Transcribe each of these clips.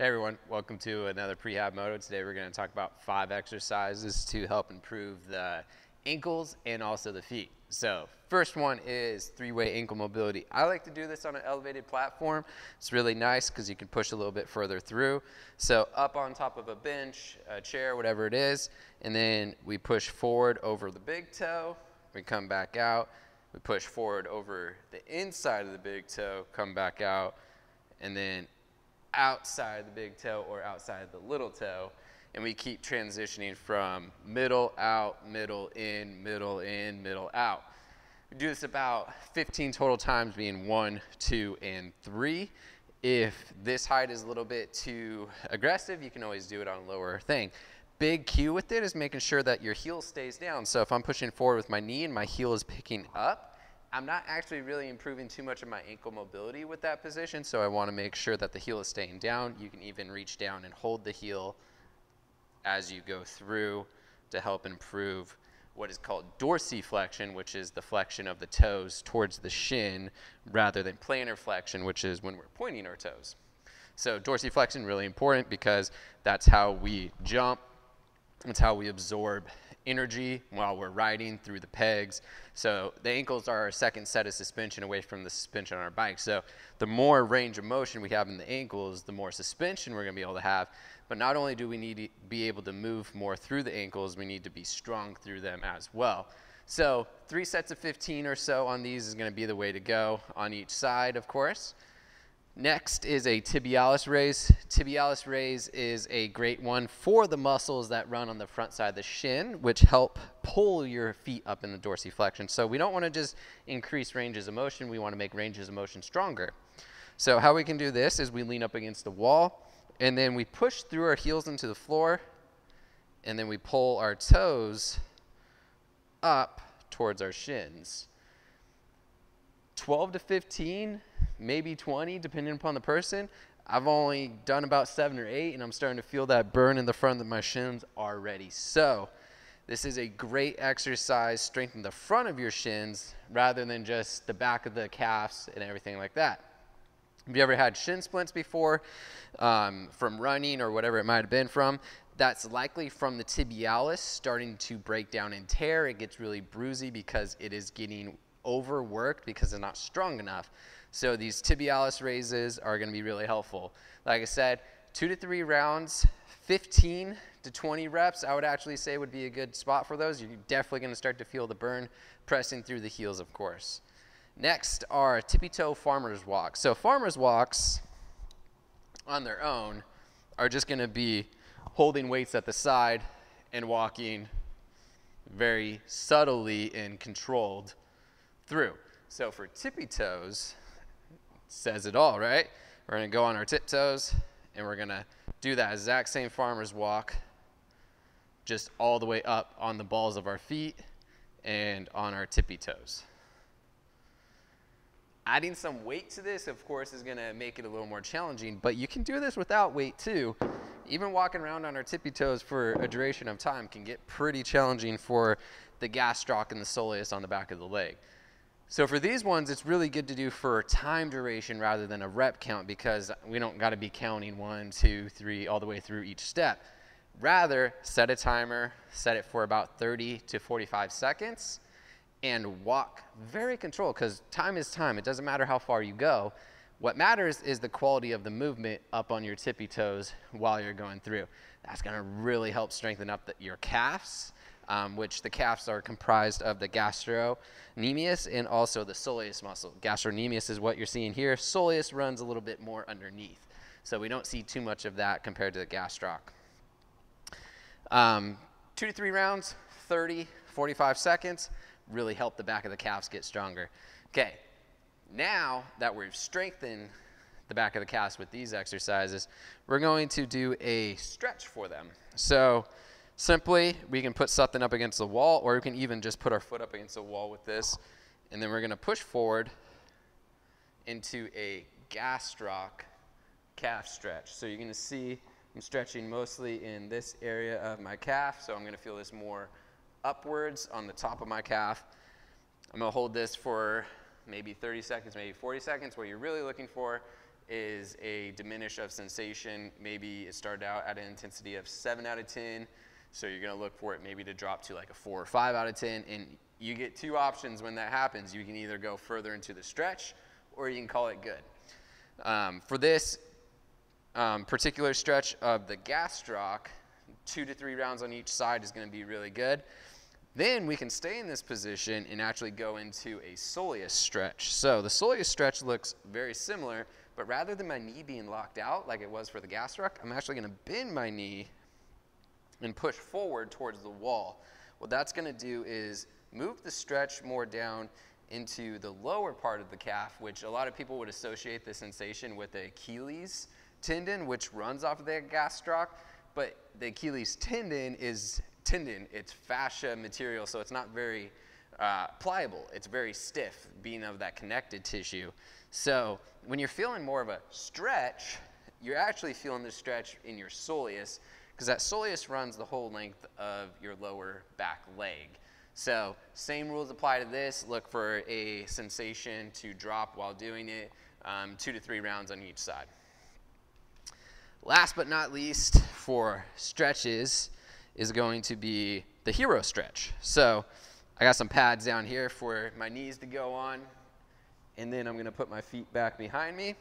Hey everyone, welcome to another prehab moto. Today we're going to talk about 5 exercises to help improve the ankles and also the feet. So first one is 3-way ankle mobility. I like to do this on an elevated platform. It's really nice because you can push a little bit further through. So up on top of a bench, a chair, whatever it is, and then we push forward over the big toe. We come back out. We push forward over the inside of the big toe, come back out, and then outside of the big toe or outside of the little toe, and we keep transitioning from middle out, middle in, middle out. We do this about 15 total times, being 1, 2, and 3. If this height is a little bit too aggressive, you can always do it on a lower thing. Big cue with it is making sure that your heel stays down. So if I'm pushing forward with my knee and my heel is picking up, I'm not actually really improving too much of my ankle mobility with that position, so I want to make sure that the heel is staying down. You can even reach down and hold the heel as you go through to help improve what is called dorsiflexion, which is the flexion of the toes towards the shin, rather than plantar flexion, which is when we're pointing our toes. So dorsiflexion, really important because that's how we jump. It's how we absorb energy while we're riding through the pegs. So the ankles are our second set of suspension away from the suspension on our bike. So the more range of motion we have in the ankles, the more suspension we're going to be able to have. But not only do we need to be able to move more through the ankles, we need to be strong through them as well. So 3 sets of 15 or so on these is going to be the way to go on each side, of course. Next is a Tibialis Raise. Tibialis Raise is a great one for the muscles that run on the front side of the shin, which help pull your feet up in the dorsiflexion. So we don't want to just increase ranges of motion, we want to make ranges of motion stronger. So how we can do this is we lean up against the wall, and then we push through our heels into the floor, and then we pull our toes up towards our shins. 12 to 15, maybe 20, depending upon the person. I've only done about 7 or 8, and I'm starting to feel that burn in the front of my shins already. So this is a great exercise, strengthen the front of your shins rather than just the back of the calves and everything like that. Have you ever had shin splints before from running or whatever it might have been from? That's likely from the tibialis starting to break down and tear. It gets really bruisey because it is getting overworked because it's not strong enough. So these Tibialis Raises are going to be really helpful. Like I said, 2 to 3 rounds, 15 to 20 reps, I would actually say would be a good spot for those. You're definitely going to start to feel the burn pressing through the heels, of course. Next are Tipito farmer's walks. So farmer's walks on their own are just going to be holding weights at the side and walking very subtly and controlled through. So for tippy toes, says it all, right? We're going to go on our tiptoes, and we're going to do that exact same farmer's walk, just all the way up on the balls of our feet and on our tippy toes. Adding some weight to this, of course, is going to make it a little more challenging, but you can do this without weight too. Even walking around on our tippy toes for a duration of time can get pretty challenging for the Gastroc and the Soleus on the back of the leg. So for these ones, it's really good to do for time duration rather than a rep count because we don't got to be counting 1, 2, 3 all the way through each step. Rather, set a timer, set it for about 30 to 45 seconds, and walk very controlled because time is time. It doesn't matter how far you go. What matters is the quality of the movement up on your tippy toes while you're going through. That's going to really help strengthen up your calves, which the calves are comprised of the gastrocnemius and also the soleus muscle. Gastrocnemius is what you're seeing here. Soleus runs a little bit more underneath. So we don't see too much of that compared to the gastroc. 2 to 3 rounds, 30, 45 seconds, really help the back of the calves get stronger. Okay, now that we've strengthened the back of the calves with these exercises, we're going to do a stretch for them. So simply, we can put something up against the wall, or we can even just put our foot up against the wall with this, and then we're going to push forward into a gastroc calf stretch. So you're going to see I'm stretching mostly in this area of my calf, so I'm going to feel this more upwards on the top of my calf. I'm going to hold this for maybe 30 seconds, maybe 40 seconds. What you're really looking for is a diminish of sensation. Maybe it started out at an intensity of 7 out of 10. So you're going to look for it maybe to drop to like a 4 or 5 out of 10. And you get two options when that happens. You can either go further into the stretch or you can call it good. For this particular stretch of the Gastroc, 2 to 3 rounds on each side is going to be really good. Then we can stay in this position and actually go into a Soleus stretch. So the Soleus stretch looks very similar, but rather than my knee being locked out like it was for the Gastroc, I'm actually going to bend my knee and push forward towards the wall. What that's going to do is move the stretch more down into the lower part of the calf, which a lot of people would associate the sensation with the Achilles tendon, which runs off of the Gastroc, but the Achilles tendon is tendon, it's fascia material, so it's not very pliable. It's very stiff, being of that connected tissue. So when you're feeling more of a stretch, you're actually feeling the stretch in your soleus, because that soleus runs the whole length of your lower back leg. So same rules apply to this. Look for a sensation to drop while doing it, 2 to 3 rounds on each side. Last but not least for stretches is going to be the hero stretch. So I got some pads down here for my knees to go on, and then I'm going to put my feet back behind me.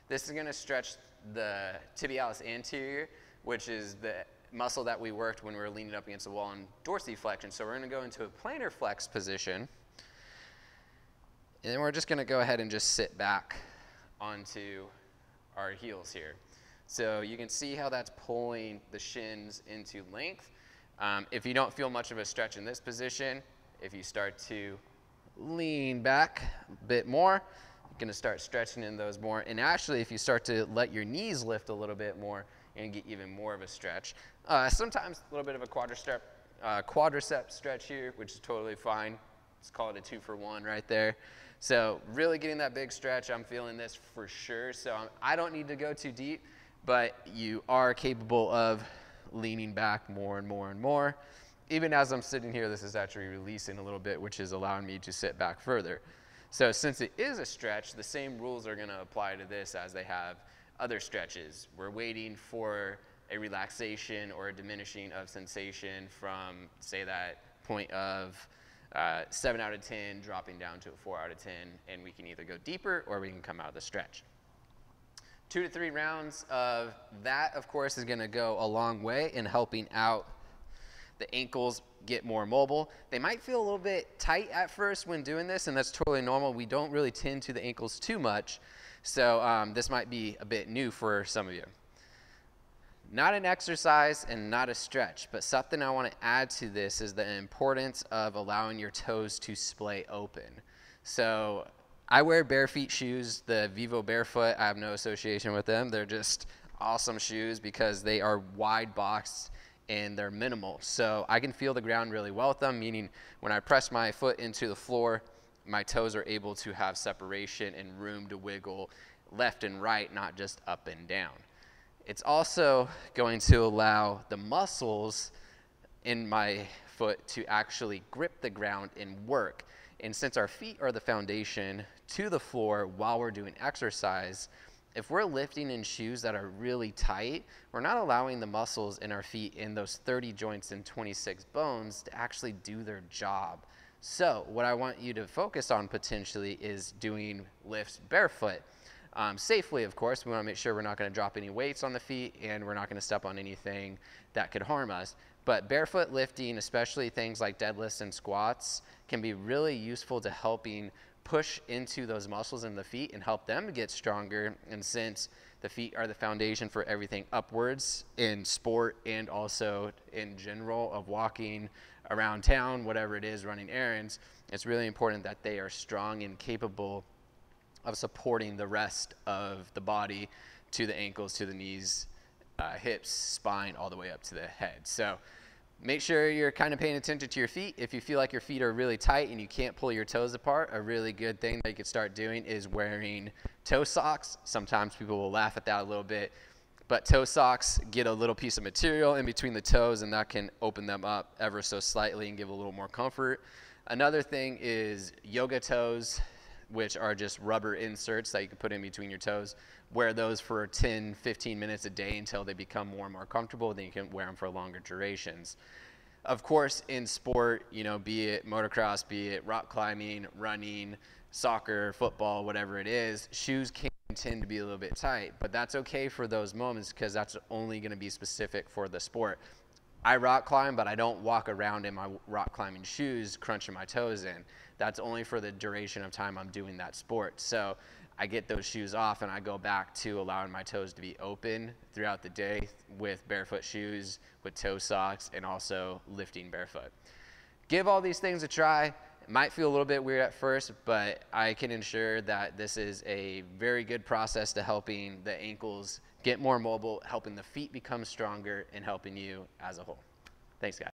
This is going to stretch the tibialis anterior, which is the muscle that we worked when we were leaning up against the wall in dorsiflexion. So we're going to go into a plantar flex position, and then we're just going to go ahead and just sit back onto our heels here. So you can see how that's pulling the shins into length. If you don't feel much of a stretch in this position, if you start to lean back a bit more, you're going to start stretching in those more. And actually, if you start to let your knees lift a little bit more, you're going to get even more of a stretch. Sometimes a little bit of a quadricep stretch here, which is totally fine. Let's call it a 2-for-1 right there. So really getting that big stretch. I'm feeling this for sure. So I don't need to go too deep, but you are capable of leaning back more and more and more. Even as I'm sitting here, this is actually releasing a little bit, which is allowing me to sit back further. So since it is a stretch, the same rules are going to apply to this as they have other stretches. We're waiting for a relaxation or a diminishing of sensation from, say, that point of 7 out of 10 dropping down to a 4 out of 10, and we can either go deeper or we can come out of the stretch. 2 to 3 rounds of that, of course, is going to go a long way in helping out the ankles get more mobile. They might feel a little bit tight at first when doing this, and that's totally normal. We don't really tend to the ankles too much, so this might be a bit new for some of you. Not an exercise and not a stretch, but something I want to add to this is the importance of allowing your toes to splay open. So I wear bare feet shoes, the Vivo Barefoot. I have no association with them. They're just awesome shoes because they are wide boxed and they're minimal. So I can feel the ground really well with them, meaning when I press my foot into the floor, my toes are able to have separation and room to wiggle left and right, not just up and down. It's also going to allow the muscles in my foot to actually grip the ground and work. And since our feet are the foundation to the floor while we're doing exercise, if we're lifting in shoes that are really tight, we're not allowing the muscles in our feet in those 30 joints and 26 bones to actually do their job. So what I want you to focus on potentially is doing lifts barefoot. Safely, of course. We want to make sure we're not going to drop any weights on the feet and we're not going to step on anything that could harm us. But barefoot lifting, especially things like deadlifts and squats, can be really useful to helping push into those muscles in the feet and help them get stronger. And since the feet are the foundation for everything upwards in sport and also in general of walking around town, whatever it is, running errands, it's really important that they are strong and capable of supporting the rest of the body to the ankles, to the knees, hips, spine, all the way up to the head. So make sure you're kind of paying attention to your feet. If you feel like your feet are really tight and you can't pull your toes apart, a really good thing that you could start doing is wearing toe socks. Sometimes people will laugh at that a little bit, but toe socks get a little piece of material in between the toes and that can open them up ever so slightly and give a little more comfort. Another thing is yoga toes. which are just rubber inserts that you can put in between your toes. Wear those for 10, 15 minutes a day until they become more and more comfortable. Then you can wear them for longer durations. Of course, in sport, you know, be it motocross, be it rock climbing, running, soccer, football, whatever it is, shoes can tend to be a little bit tight, but that's okay for those moments because that's only going to be specific for the sport. I rock climb, but I don't walk around in my rock climbing shoes crunching my toes in. That's only for the duration of time I'm doing that sport. So I get those shoes off and I go back to allowing my toes to be open throughout the day with barefoot shoes, with toe socks, and also lifting barefoot. Give all these things a try. It might feel a little bit weird at first, but I can ensure that this is a very good process to helping the ankles get more mobile, helping the feet become stronger, and helping you as a whole. Thanks, guys.